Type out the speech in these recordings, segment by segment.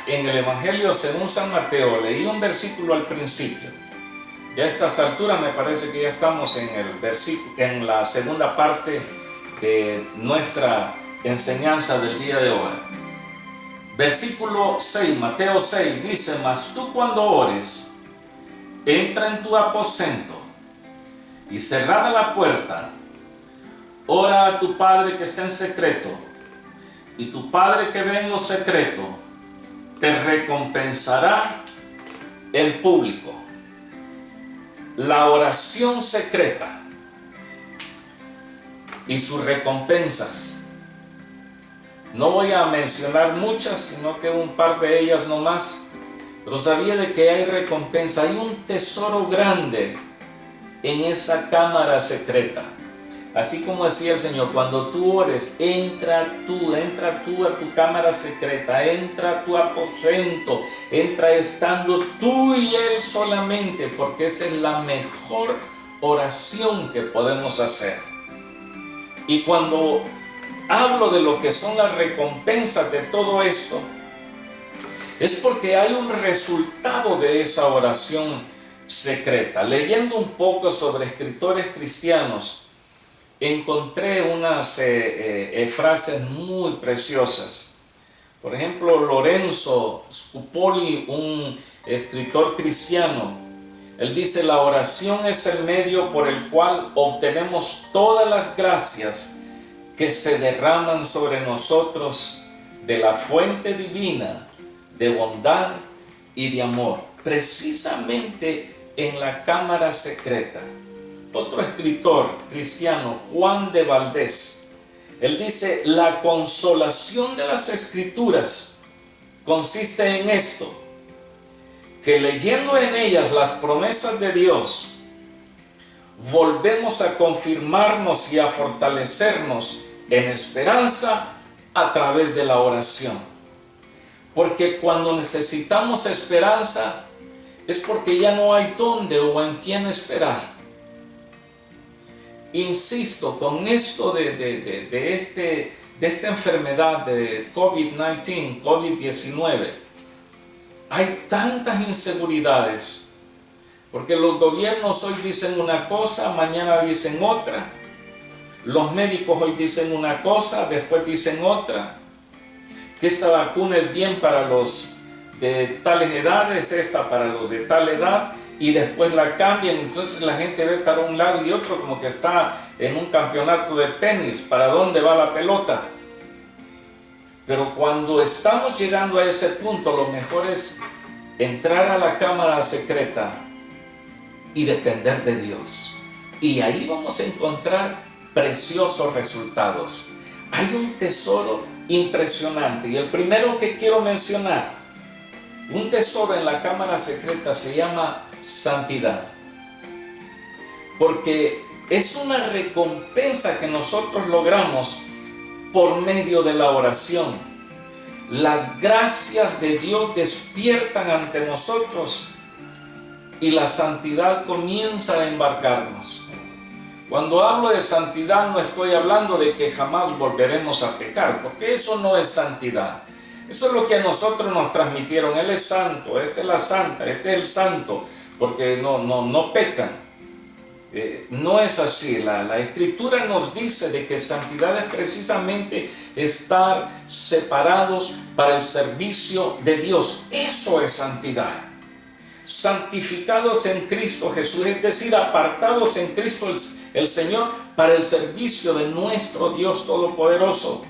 en el Evangelio según San Mateo, leí un versículo al principio. Ya a estas alturas me parece que ya estamos en la segunda parte de nuestra enseñanza del día de hoy. Versículo 6, Mateo 6, dice: mas tú cuando ores, entra en tu aposento y cerrada la puerta, ora a tu Padre que está en secreto, y tu Padre que ve en lo secreto te recompensará en público. La oración secreta y sus recompensas. No voy a mencionar muchas, sino que un par de ellas nomás. Pero sabía de que hay recompensa, hay un tesoro grande en esa cámara secreta. Así como decía el Señor, cuando tú ores, entra tú a tu cámara secreta, entra a tu aposento, entra estando tú y Él solamente, porque esa es la mejor oración que podemos hacer. Y cuando hablo de lo que son las recompensas de todo esto, es porque hay un resultado de esa oración secreta. Leyendo un poco sobre escritores cristianos, encontré unas frases muy preciosas. Por ejemplo, Lorenzo Scupoli, un escritor cristiano, él dice: la oración es el medio por el cual obtenemos todas las gracias que se derraman sobre nosotros de la fuente divina de bondad y de amor, precisamente en la cámara secreta. Otro escritor cristiano, Juan de Valdés, él dice: la consolación de las Escrituras consiste en esto, que leyendo en ellas las promesas de Dios, volvemos a confirmarnos y a fortalecernos en esperanza a través de la oración. Porque cuando necesitamos esperanza es porque ya no hay dónde o en quién esperar. Insisto, con esto de esta enfermedad de COVID-19, hay tantas inseguridades, porque los gobiernos hoy dicen una cosa, mañana dicen otra, los médicos hoy dicen una cosa, después dicen otra, que esta vacuna es bien para los de tales edades, esta para los de tal edad, y después la cambian. Entonces la gente ve para un lado y otro como que está en un campeonato de tenis, ¿para dónde va la pelota? Pero cuando estamos llegando a ese punto, lo mejor es entrar a la cámara secreta y depender de Dios, y ahí vamos a encontrar preciosos resultados. Hay un tesoro impresionante, y el primero que quiero mencionar, un tesoro en la cámara secreta, se llama santidad, porque es una recompensa que nosotros logramos por medio de la oración. Las gracias de Dios despiertan ante nosotros y la santidad comienza a embarcarnos. Cuando hablo de santidad, no estoy hablando de que jamás volveremos a pecar, porque eso no es santidad. Eso es lo que a nosotros nos transmitieron: Él es santo, esta es la santa, este es el santo, porque no pecan. No es así. La Escritura nos dice de que santidad es precisamente estar separados para el servicio de Dios. Eso es santidad. Santificados en Cristo Jesús, es decir, apartados en Cristo el Señor para el servicio de nuestro Dios Todopoderoso.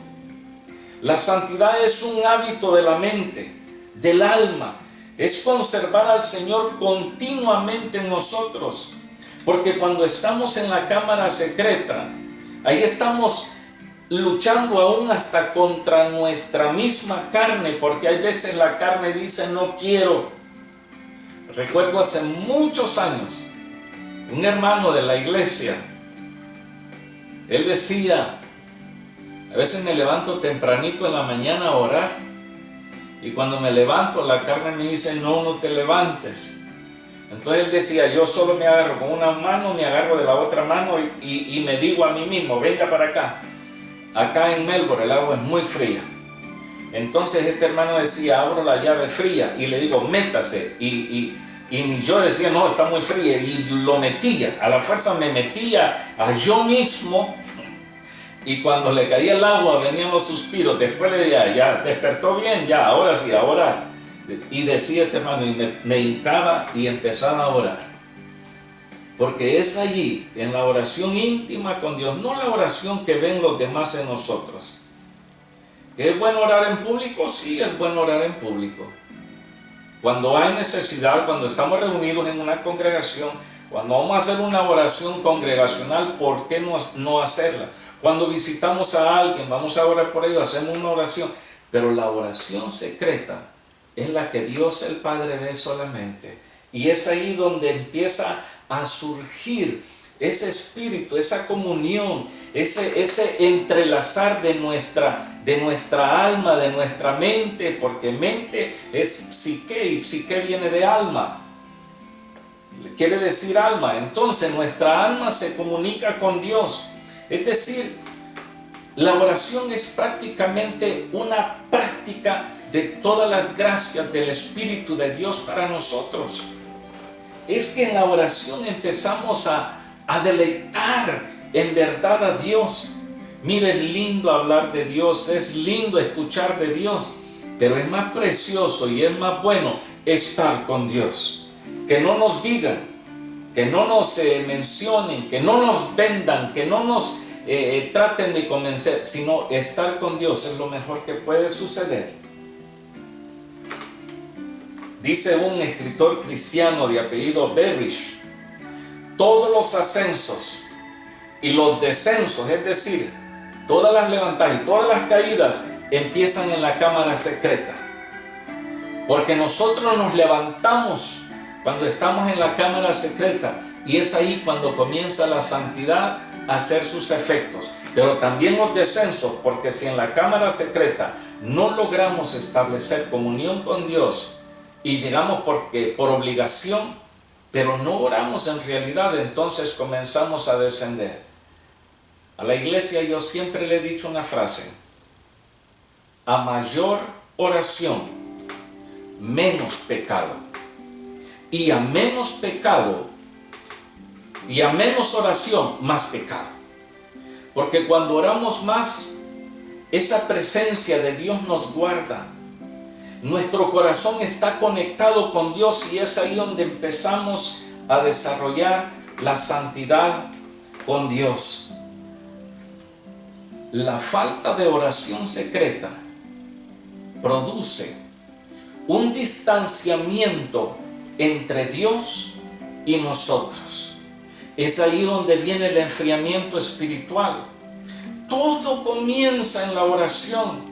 La santidad es un hábito de la mente, del alma, es conservar al Señor continuamente en nosotros, porque cuando estamos en la cámara secreta, ahí estamos luchando aún hasta contra nuestra misma carne, porque hay veces la carne dice: no quiero. Recuerdo hace muchos años, un hermano de la iglesia, él decía: a veces me levanto tempranito en la mañana a orar, y cuando me levanto la carne me dice: no te levantes. Entonces él decía: yo solo me agarro con una mano, me agarro de la otra mano y me digo a mí mismo: venga para acá. Acá en Melbourne el agua es muy fría. Entonces este hermano decía, abro la llave fría y le digo, métase. Y yo decía, no, está muy fría. Y lo metía, a la fuerza me metía a yo mismo. Y cuando le caía el agua venían los suspiros. Después le decía, ya, despertó bien, ya, ahora sí, a orar. Y decía este hermano, y me hincaba y empezaba a orar. Porque es allí, en la oración íntima con Dios, no la oración que ven los demás en nosotros. ¿Que es bueno orar en público? Sí, es bueno orar en público. Cuando hay necesidad, cuando estamos reunidos en una congregación, cuando vamos a hacer una oración congregacional, ¿por qué no hacerla? Cuando visitamos a alguien, vamos a orar por ellos, hacemos una oración. Pero la oración secreta es la que Dios el Padre ve solamente. Y es ahí donde empieza a surgir ese espíritu, esa comunión, ese entrelazar de nuestra alma, de nuestra mente, porque mente es psique y psique viene de alma, quiere decir alma. Entonces nuestra alma se comunica con Dios. Es decir, la oración es prácticamente una práctica de todas las gracias del Espíritu de Dios para nosotros. Es que en la oración empezamos a deleitar en verdad a Dios. Mire, es lindo hablar de Dios, es lindo escuchar de Dios, pero es más precioso y es más bueno estar con Dios. Que no nos digan, que no nos mencionen, que no nos vendan, que no nos traten de convencer, sino estar con Dios es lo mejor que puede suceder. Dice un escritor cristiano de apellido Berish, todos los ascensos y los descensos, es decir, todas las levantadas y todas las caídas empiezan en la cámara secreta. Porque nosotros nos levantamos cuando estamos en la cámara secreta y es ahí cuando comienza la santidad a hacer sus efectos. Pero también los descensos, porque si en la cámara secreta no logramos establecer comunión con Dios y llegamos por obligación, pero no oramos en realidad, entonces comenzamos a descender. A la iglesia yo siempre le he dicho una frase: a mayor oración, menos pecado. Y a menos pecado, y a menos oración, más pecado. Porque cuando oramos más, esa presencia de Dios nos guarda. Nuestro corazón está conectado con Dios y es ahí donde empezamos a desarrollar la santidad con Dios. La falta de oración secreta produce un distanciamiento entre Dios y nosotros. Es ahí donde viene el enfriamiento espiritual. Todo comienza en la oración.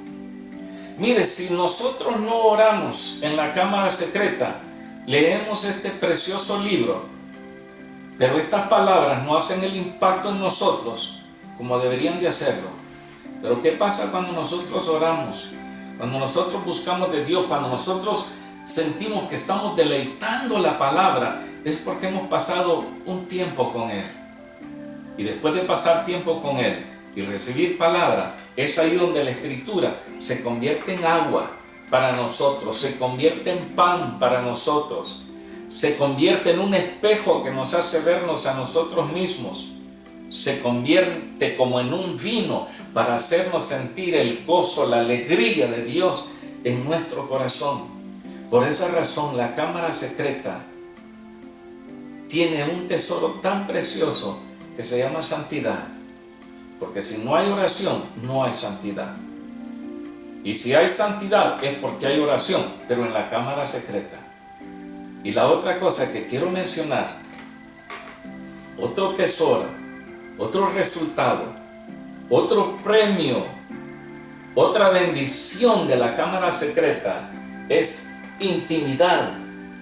Mire, si nosotros no oramos en la cámara secreta, leemos este precioso libro, pero estas palabras no hacen el impacto en nosotros como deberían de hacerlo. Pero ¿qué pasa cuando nosotros oramos? Cuando nosotros buscamos de Dios, cuando nosotros sentimos que estamos deleitando la palabra, es porque hemos pasado un tiempo con Él. Y después de pasar tiempo con Él y recibir palabra, es ahí donde la Escritura se convierte en agua para nosotros, se convierte en pan para nosotros, se convierte en un espejo que nos hace vernos a nosotros mismos, se convierte como en un vino para hacernos sentir el gozo, la alegría de Dios en nuestro corazón. Por esa razón, la cámara secreta tiene un tesoro tan precioso que se llama santidad. Porque si no hay oración, no hay santidad. Y si hay santidad es porque hay oración, pero en la cámara secreta. Y la otra cosa que quiero mencionar, otro tesoro, otro resultado, otro premio, otra bendición de la cámara secreta es intimidad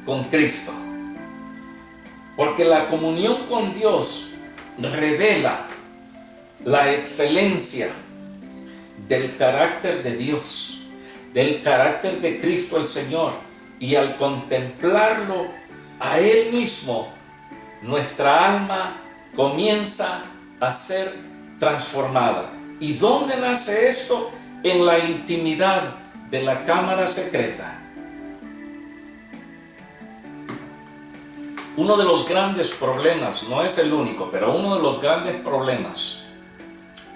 con Cristo. Porque la comunión con Dios revela la excelencia del carácter de Dios, del carácter de Cristo el Señor, y al contemplarlo a Él mismo, nuestra alma comienza a ser transformada. ¿Y dónde nace esto? En la intimidad de la cámara secreta. Uno de los grandes problemas, no es el único, pero uno de los grandes problemas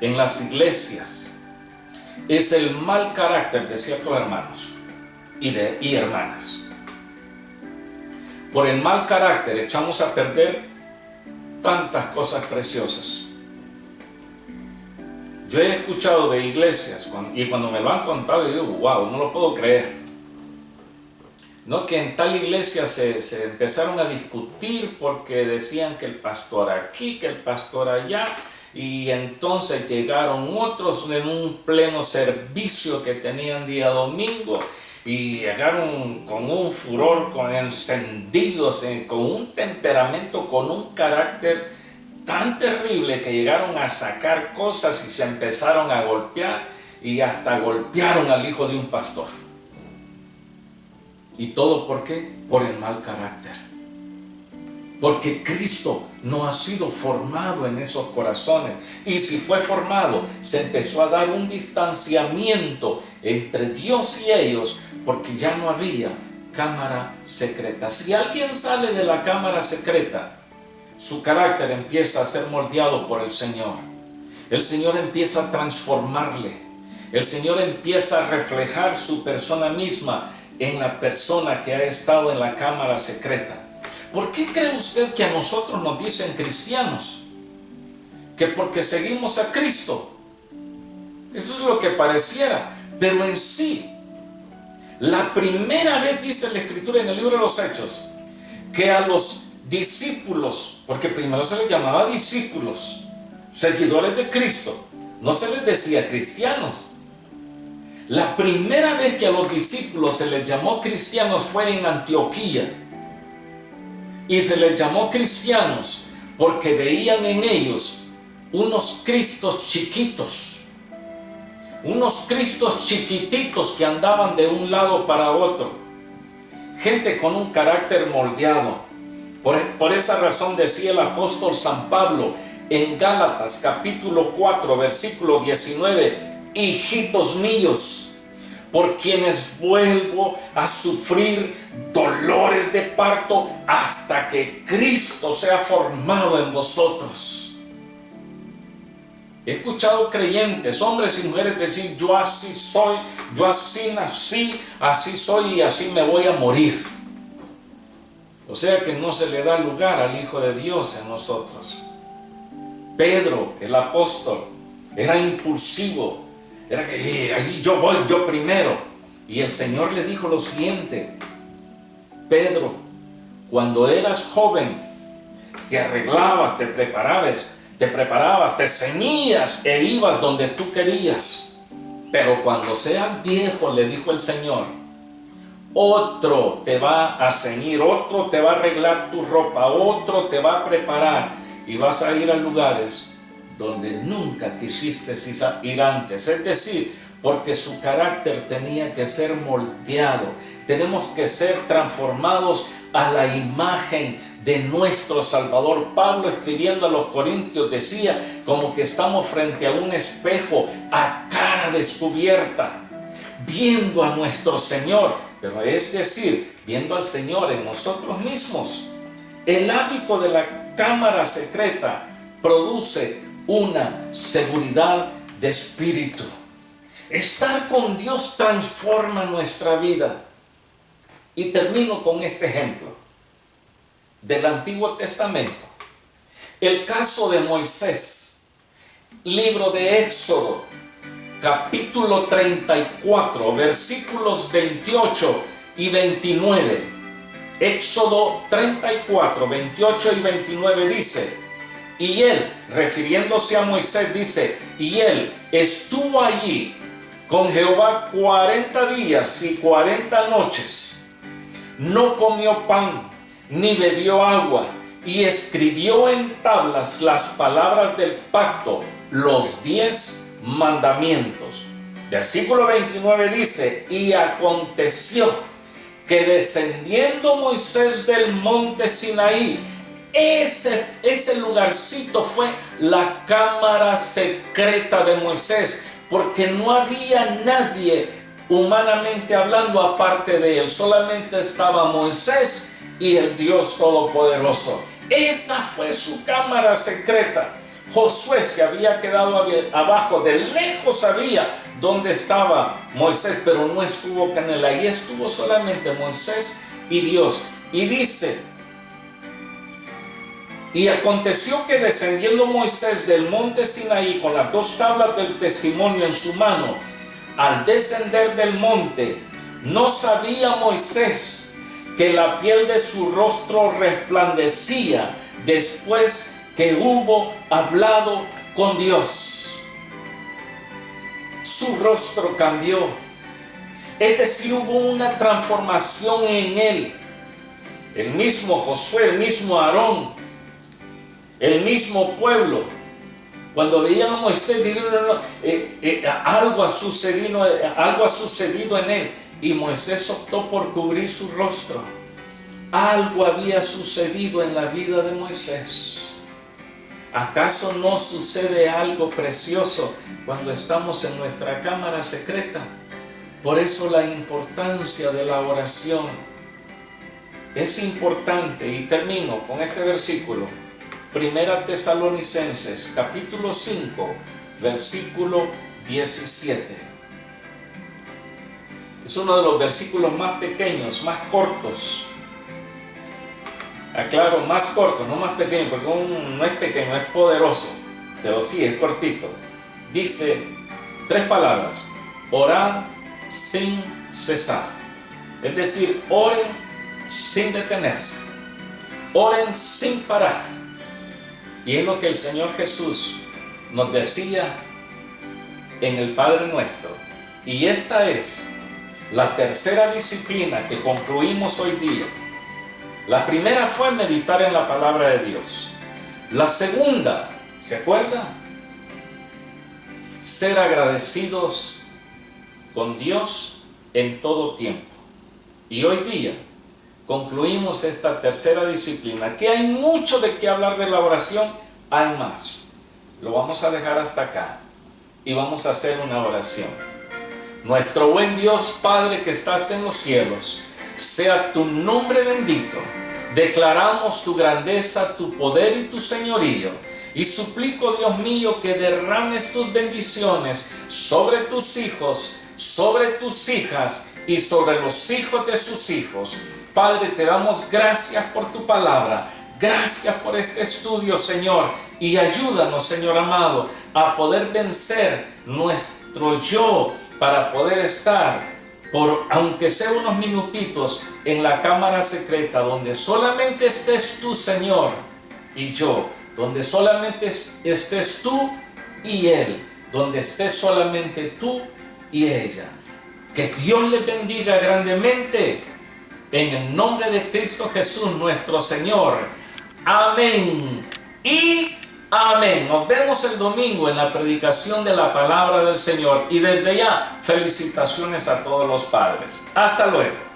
en las iglesias es el mal carácter de ciertos hermanos y hermanas. Por el mal carácter echamos a perder tantas cosas preciosas. Yo he escuchado de iglesias y cuando me lo han contado yo digo, wow, no lo puedo creer. No, que en tal iglesia se empezaron a discutir porque decían que el pastor aquí, que el pastor allá, y entonces llegaron otros en un pleno servicio que tenían día domingo y llegaron con un furor, con encendidos, con un temperamento, con un carácter tan terrible que llegaron a sacar cosas y se empezaron a golpear y hasta golpearon al hijo de un pastor. ¿Y todo por qué? Por el mal carácter. Porque Cristo no ha sido formado en esos corazones. Y si fue formado, se empezó a dar un distanciamiento entre Dios y ellos, porque ya no había cámara secreta. Si alguien sale de la cámara secreta, su carácter empieza a ser moldeado por el Señor. El Señor empieza a transformarle. El Señor empieza a reflejar su persona misma en la persona que ha estado en la cámara secreta. ¿Por qué cree usted que a nosotros nos dicen cristianos? Que porque seguimos a Cristo. Eso es lo que pareciera. Pero en sí, la primera vez dice la Escritura en el libro de los Hechos, que a los discípulos, porque primero se les llamaba discípulos, seguidores de Cristo, no se les decía cristianos. La primera vez que a los discípulos se les llamó cristianos fue en Antioquía. Y se les llamó cristianos porque veían en ellos unos Cristos chiquitos. Unos Cristos chiquititos que andaban de un lado para otro. Gente con un carácter moldeado. Por esa razón decía el apóstol San Pablo en Gálatas capítulo 4 versículo 19: hijitos míos, por quienes vuelvo a sufrir dolores de parto hasta que Cristo sea formado en vosotros. He escuchado creyentes, hombres y mujeres, decir: yo así soy, yo así nací, así soy y así me voy a morir. O sea que no se le da lugar al Hijo de Dios en nosotros. Pedro, el apóstol, era impulsivo. Era que allí yo voy, yo primero. Y el Señor le dijo lo siguiente: Pedro, cuando eras joven, te arreglabas, te preparabas, te ceñías e ibas donde tú querías. Pero cuando seas viejo, le dijo el Señor, otro te va a ceñir, otro te va a arreglar tu ropa, otro te va a preparar y vas a ir a lugares donde nunca quisiste ir antes. Es decir, porque su carácter tenía que ser moldeado. Tenemos que ser transformados a la imagen de nuestro Salvador. Pablo, escribiendo a los Corintios, decía como que estamos frente a un espejo a cara descubierta, viendo a nuestro Señor, pero es decir, viendo al Señor en nosotros mismos. El hábito de la cámara secreta produce una seguridad de espíritu. Estar con Dios transforma nuestra vida. Y termino con este ejemplo del Antiguo Testamento. El caso de Moisés, libro de Éxodo, capítulo 34, versículos 28 y 29. Éxodo 34, 28 y 29 dice: y él, refiriéndose a Moisés, dice: y él estuvo allí con Jehová 40 días y 40 noches. No comió pan, ni bebió agua, y escribió en tablas las palabras del pacto, los 10 mandamientos. Versículo 29 dice: y aconteció que descendiendo Moisés del monte Sinaí, ese lugarcito fue la cámara secreta de Moisés, porque no había nadie humanamente hablando, aparte de él, solamente estaba Moisés y el Dios Todopoderoso. Esa fue su cámara secreta. Josué se había quedado abajo, de lejos sabía dónde estaba Moisés, pero no estuvo con él. Ahí estuvo solamente Moisés y Dios. Y dice: y aconteció que descendiendo Moisés del monte Sinaí con las 2 tablas del testimonio en su mano, al descender del monte, no sabía Moisés que la piel de su rostro resplandecía después que hubo hablado con Dios. Su rostro cambió. Es decir, hubo una transformación en él. El mismo Josué, el mismo Aarón, el mismo pueblo, cuando veían a Moisés, dijeron: algo ha sucedido en él. Y Moisés optó por cubrir su rostro. Algo había sucedido en la vida de Moisés. ¿Acaso no sucede algo precioso cuando estamos en nuestra cámara secreta? Por eso la importancia de la oración es importante. Y termino con este versículo. Primera Tesalonicenses, capítulo 5, versículo 17. Es uno de los versículos más pequeños, más cortos. Aclaro, más corto, no más pequeño, porque no es pequeño, es poderoso, pero sí es cortito. Dice 3 palabras: orad sin cesar. Es decir, oren sin detenerse, oren sin parar. Y es lo que el Señor Jesús nos decía en el Padre Nuestro. Y esta es la tercera disciplina que concluimos hoy día. La primera fue meditar en la palabra de Dios. La segunda, ¿se acuerda? Ser agradecidos con Dios en todo tiempo. Y hoy día concluimos esta tercera disciplina, que hay mucho de qué hablar de la oración, hay más. Lo vamos a dejar hasta acá y vamos a hacer una oración. Nuestro buen Dios, Padre que estás en los cielos, sea tu nombre bendito. Declaramos tu grandeza, tu poder y tu señorío. Y suplico, Dios mío, que derrames tus bendiciones sobre tus hijos, sobre tus hijas y sobre los hijos de sus hijos. Padre, te damos gracias por tu palabra. Gracias por este estudio, Señor. Y ayúdanos, Señor amado, a poder vencer nuestro yo, para poder estar, aunque sea unos minutitos, en la cámara secreta, donde solamente estés tú, Señor, y yo, donde solamente estés tú y Él, donde estés solamente tú y ella. Que Dios les bendiga grandemente, en el nombre de Cristo Jesús, nuestro Señor. Amén y amén. Nos vemos el domingo en la predicación de la palabra del Señor. Y desde ya, felicitaciones a todos los padres. Hasta luego.